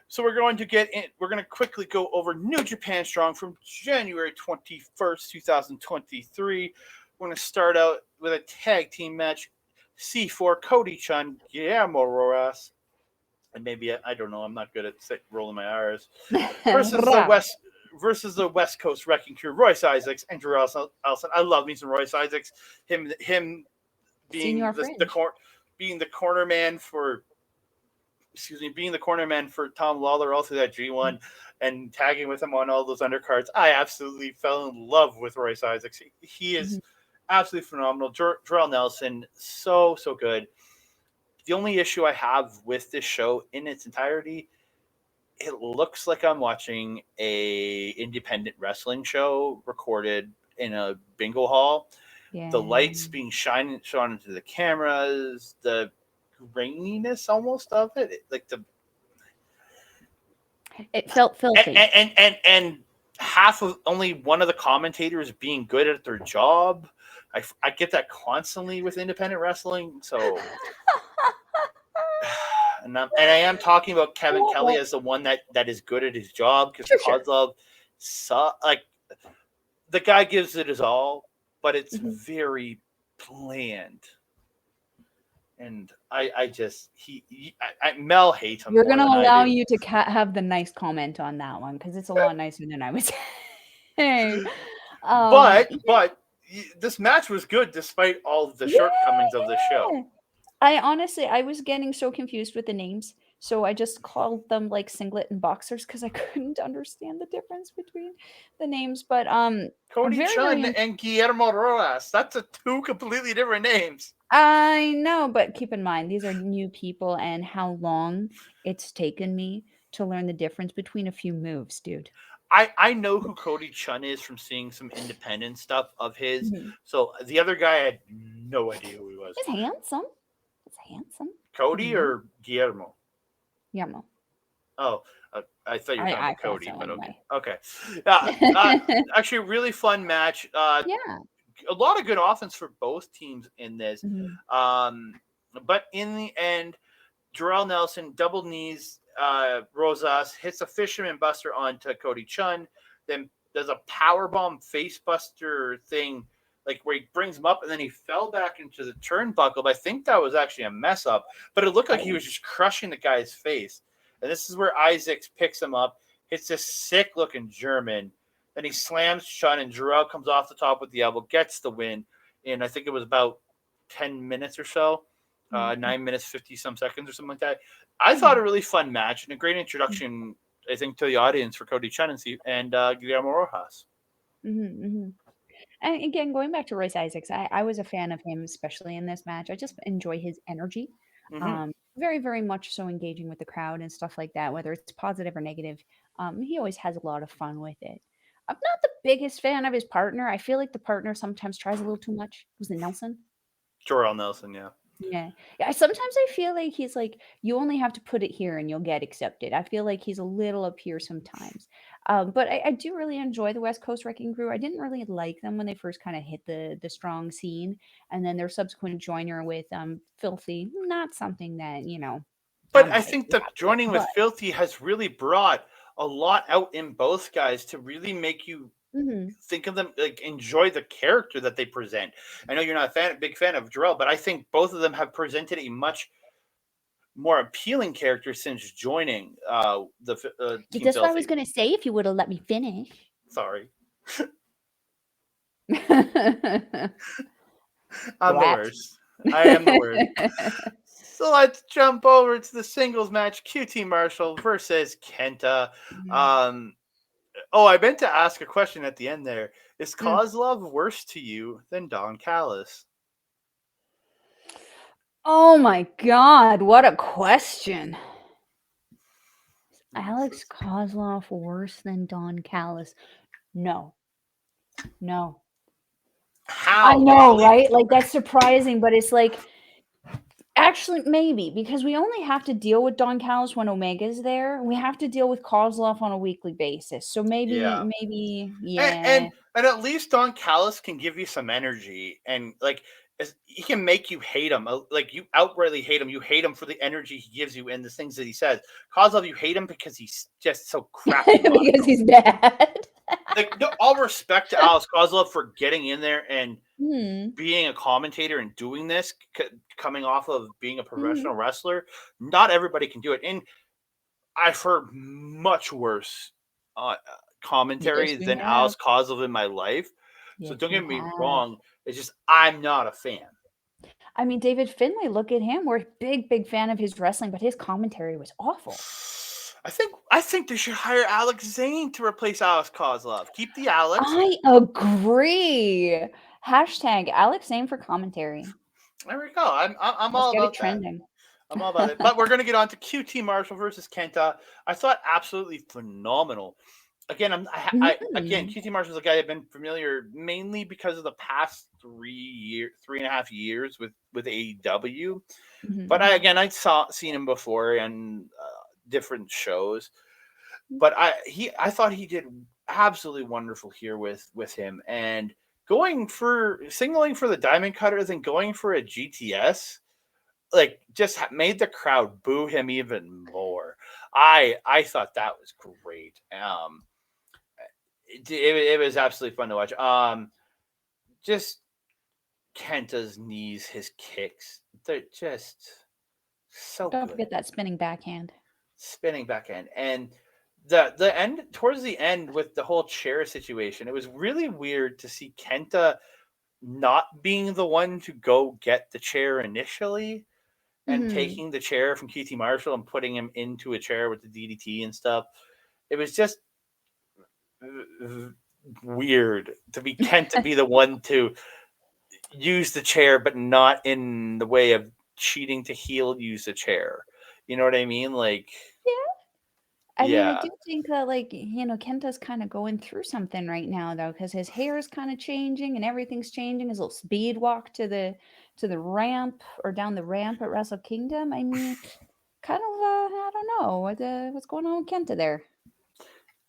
So we're going to get in. We're going to quickly go over New Japan Strong from January 21st, 2023. We're going to start out with a tag team match. C4 Cody Chun, Guillermo Rojas, and maybe I don't know. I'm not good at rolling my R's. Versus the Right. West Coast Wrecking Crew, Royce Isaacs and Drew Elson. I love me some Royce Isaacs. Him being Senior Fringe. being the corner man for being the corner man for Tom Lawler all through that G1 and tagging with him on all those undercards. I absolutely fell in love with Royce Isaacs. He is Mhm. absolutely phenomenal. Jarrell Nelson, so good. The only issue I have with this show in its entirety, it looks like I'm watching a independent wrestling show recorded in a bingo hall. The Yeah. lights being shone into the cameras, the graininess almost of it, like the It felt filthy. and half of only one of the commentators being good at their job. I get that constantly with independent wrestling. So, and I am talking about Kevin Kelly Well, as the one that is good at his job because sure. Kozlov, like the guy gives it his all, but it's Mhm. very bland. And I just Mel hates him We're more gonna than I allow do. you to have the nice comment on that one because it's a lot nicer than I was saying. Yeah, But this match was good despite all the yeah, shortcomings of the show. yeah. I honestly, I was getting so confused with the names, so I just called them like singlet and boxers because I couldn't understand the difference between the names. But Cody very, very. Chun and Guillermo Rojas. That's two completely different names. I know, but keep in mind these are new people and how long it's taken me to learn the difference between a few moves, dude. I know who Cody Chun is from seeing some independent stuff of his. Mhm. So the other guy I had no idea who he was. He's handsome. He's handsome. Cody Yeah. or Guillermo? Yeah. Oh, I thought you were talking I about thought Cody, so but okay. anyway. Okay. Actually, really fun match. Yeah. A lot of good offense for both teams in this. Mhm. Um, but in the end, Jarrell Nelson double knees Rosas, hits a fisherman buster onto Cody Chun, then does a power bomb face buster thing, like where he brings him up and then he fell back into the turnbuckle. But I think that was actually a mess up. But it looked like he Oh. was just crushing the guy's face. And this is where Isaacs picks him up, hits this sick looking German. Then he slams Chun and Jarrell comes off the top with the elbow, gets the win. And I think it was about 10 minutes or so. Mhm. 9 minutes 50 some seconds or something like that. I thought Yeah. a really fun match and a great introduction, I think, to the audience for Cody Chen and Guillermo Rojas. Mhm. Mhm. And again, going back to Royce Isaacs, I was a fan of him, especially in this match. I just enjoy his energy. Mm-hmm. Very, very much so engaging with the crowd and stuff like that, whether it's positive or negative. He always has a lot of fun with it. I'm not the biggest fan of his partner. I feel like the partner sometimes tries a little too much. Was it Nelson? Jorel Nelson, yeah. Yeah. Yeah, sometimes I feel like he's like, "You only have to put it here and you'll get accepted." I feel like he's a little up here sometimes. But I do really enjoy the West Coast Wrecking Crew. I didn't really like them when they first kind of hit the strong scene, and then their subsequent joiner with Filthy, not something that, But I'm I not think exactly the joining with but Filthy has really brought a lot out in both guys to really make you mhm. think of them, like enjoy the character that they present. I know you're not big fan of Jarrell, but I think both of them have presented a much more appealing character since joining the Yeah, Team that's what I was Filthy. gonna say if you would have let me finish. Sorry, Brat. I'm the worst. I am the worst. So let's jump over to the singles match: QT Marshall versus Kenta. Mm. Um, oh, I meant to ask a question at the end there. Is Mm. Kozlov worse to you than Don Callis? Oh my god, what a question. Alex Kozlov worse than Don Callis? No, no. I How? know, right? Like that's surprising, but it's like actually maybe because we only have to deal with Don Callis when Omega's there. We have to deal with Kozlov on a weekly basis. So Yeah. maybe, and yeah. and, and at least Don Callis can give you some energy and like he can make you hate him. Like you outrightly hate him. You hate him for the energy he gives you and the things that he says. Kozlov, you hate him because he's just so crappy. Because he's bad. Like all respect to Alex Kozlov for getting in there and Hmm. being a commentator and doing this, coming off of being a Mm-hmm. professional wrestler. Not everybody can do it, and I've heard much worse Yes, commentary you than have. Alex Kozlov in my life. So Yes, don't you get me have. wrong. It's just I'm not a fan. I mean, David Finlay, look at him. We're a big fan of his wrestling, but his commentary was awful. I think they should hire Alex Zane to replace Alex Kozlov. Keep the Alex. I agree. Hashtag Alex Zane for commentary. There we go. I'm Let's all get it about that. trending. I'm all about it. But we're gonna get on to QT Marshall versus Kenta. I thought absolutely phenomenal. Again, again, Mm. QT Marshall's a guy I've been familiar mainly because of the past 3.5 years with AEW. But Mhm. I'd seen him before in different shows. Mm. But I thought he did absolutely wonderful here with him, and signaling for the Diamond Cutters and going for a GTS, like just made the crowd boo him even more. I thought that was great. It was absolutely fun to watch. Just Kenta's knees, his kicks, they're just so Don't good. forget that spinning backhand. Spinning backhand, and the end towards the end with the whole chair situation, it was really weird to see Kenta not being the one to go get the chair initially and Mhm. taking the chair from QT Marshall and putting him into a chair with the DDT and stuff. It was just weird to be Kent to be the one to use the chair, but not in the way of cheating to use the chair. You know what I mean? Like, Yeah. I mean, I yeah, do think that, like, Kenta's kind of going through something right now, though, because his hair is kind of changing and everything's changing. His little speed walk to the ramp or down the ramp at Wrestle Kingdom. I mean, kind of, I don't know what's going on with Kenta there.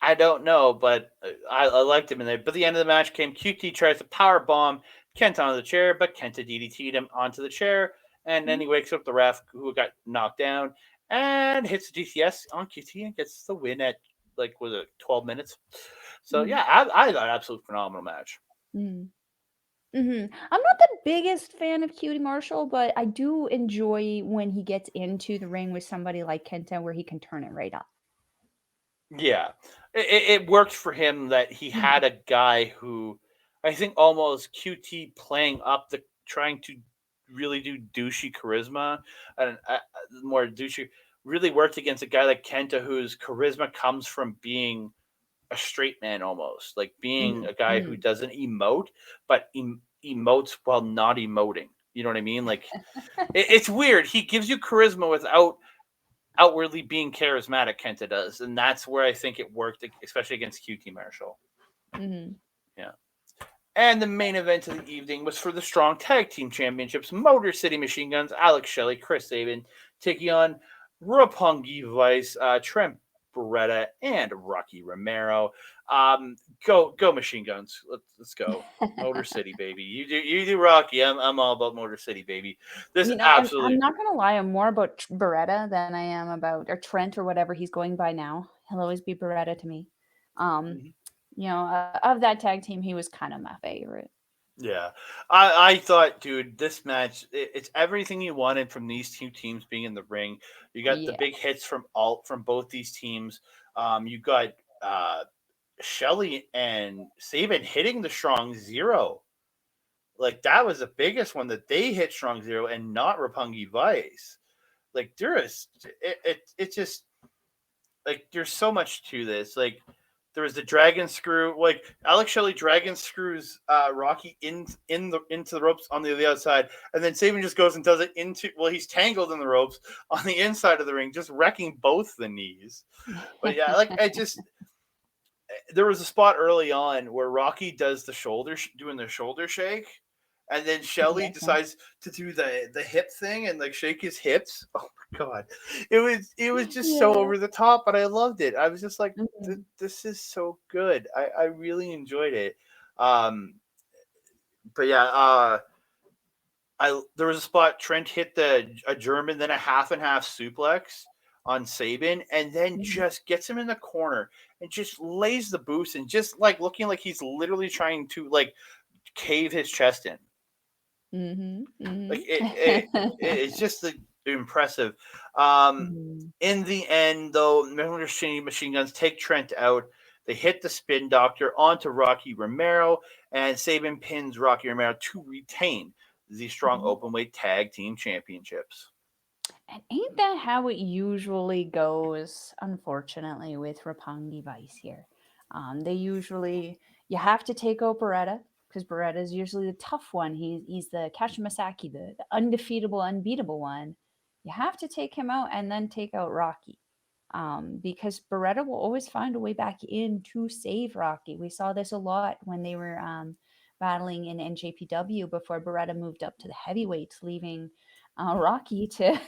I don't know, but I liked him in there. But the end of the match came. QT tries to power bomb Kent onto the chair, but Kenta DDT'd him onto the chair, and then Mhm. he wakes up the ref who got knocked down and hits the GTS on QT and gets the win at like was it 12 minutes. So Mm. yeah, I thought absolute phenomenal match. Mm. Mhm. I'm not the biggest fan of Cutie Marshall, but I do enjoy when he gets into the ring with somebody like Kenta where he can turn it right up. Yeah, it worked for him that he Mhm. had a guy who I think almost QT playing up the trying to really do douchey charisma and more douchey really worked against a guy like Kenta whose charisma comes from being a straight man almost like being Mhm. a guy who Mhm. doesn't emote but emotes while not emoting. You know what I mean? Like it's weird. He gives you charisma without outwardly being charismatic. Kenta does, and that's where I think it worked, especially against QT Marshall. Mhm. Yeah. And the main event of the evening was for the Strong Tag Team Championships. Motor City Machine Guns, Alex Shelley, Chris Sabin, taking on Roppongi Vice, Trent Beretta, and Rocky Romero. Go Machine Guns. Let's go. Motor City, baby. You do Rocky. I'm all about Motor City, baby. This I'm absolutely. not gonna lie, I'm more about Beretta than I am about or Trent or whatever he's going by now. He'll always be Beretta to me. Um, Mhm. of that tag team, he was kind of my favorite. Yeah, I thought, dude, this match it's everything you wanted from these two teams being in the ring. You got the Yeah. big hits from both these teams. You got uh, Shelly and Saban hitting the Strong Zero. Like that was the biggest one that they hit Strong Zero and not Roppongi Vice. Like there is it just like there's so much to this. Like there was the dragon screw, like Alex Shelley dragon screws Rocky into the ropes on the outside, and then Saban just goes and does it into he's tangled in the ropes on the inside of the ring, just wrecking both the knees. But yeah, like I just there was a spot early on where Rocky does doing the shoulder shake, and then Shelly Yeah. decides to do the hip thing and like shake his hips. Oh my god, it was just so Yeah. over the top, but I loved it. I was just like, Mhm. this is so good. I really enjoyed it. Um, but yeah, There was a spot Trent hit a German, then a half and half suplex on Sabin, and then Mhm. just gets him in the corner and just lays the boost and just like looking like he's literally trying to like cave his chest in. Mhm. Like Mhm. it's just impressive. Um, Mhm. in the end, though, Machine Guns take Trent out. They hit the Spin Doctor onto Rocky Romero, and Sabin pins Rocky Romero to retain the Strong Mhm. Openweight Tag Team Championships. And ain't that how it usually goes, unfortunately, with Roppongi Vice here? They usually, you have to take out Beretta because Beretta is usually the tough one. He's the Kashimasaki, the undefeatable, unbeatable one. You have to take him out and then take out Rocky. Because Beretta will always find a way back in to save Rocky. We saw this a lot when they were battling in NJPW before Beretta moved up to the heavyweights, leaving Rocky to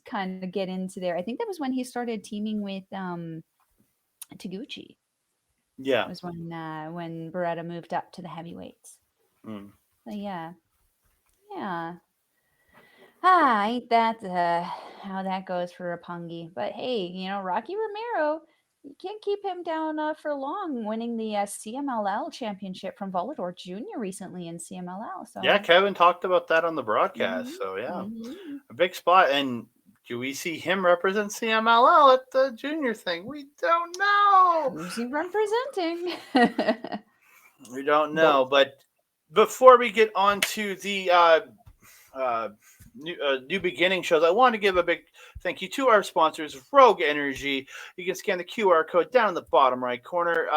kind of get into there. I think that was when he started teaming with Taguchi. Yeah. Was when Beretta moved up to the heavyweights. Mm. So yeah, yeah. Ain't that how that goes for Rapungi? But hey, Rocky Romero, you can't keep him down for long, winning the CMLL championship from Volador Jr. recently in CMLL. Yeah, So, Kevin talked about that on the mhm, broadcast. So yeah, mhm. a big spot. And do we see him represent CMLL at the junior thing? We don't know. Who's he representing? We don't But know. But before we get on to the uh, new beginning shows, I want to give a big thank you to our sponsors, Rogue Energy. You can scan the QR code down in the bottom right corner.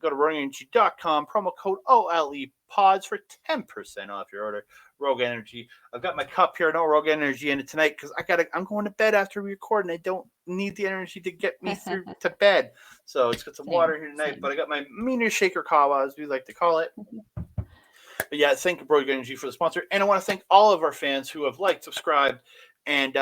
Go to rogueenergy.com, promo code OLE pods for 10% off your order. Rogue Energy. I've got my cup here, no Rogue Energy in it tonight because I'm going to bed after we record and I don't need the energy to get me through to bed. So it's got some same, water here tonight, same. but I got my Meaner Shaker Kawa, as we like to call it. But yeah, thank Rogue Energy for the sponsor, and I want to thank all of our fans who have liked, subscribed, and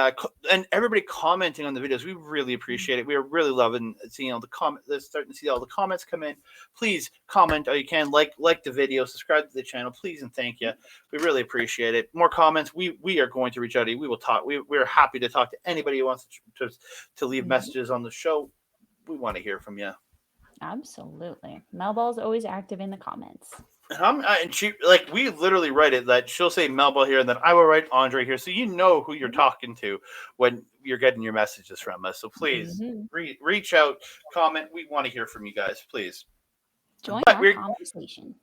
everybody commenting on the videos. We really appreciate it. We are really loving seeing all the comments. Starting to see all the comments come in. Please comment all you can. Like the video, subscribe to the channel, please, and thank you. We really appreciate it. More comments. We are going to reach out to you. We will talk. We're happy to talk to anybody who wants to leave Mhm. messages on the show. We want to hear from you. Absolutely. Melball's always active in the comments. And she like we literally write it that she'll say Melba here and then I will write Andre here, so you know who you're Mhm. talking to when you're getting your messages from us. So please Mhm. reach out, comment. We want to hear from you guys, please. Join But our we're conversation.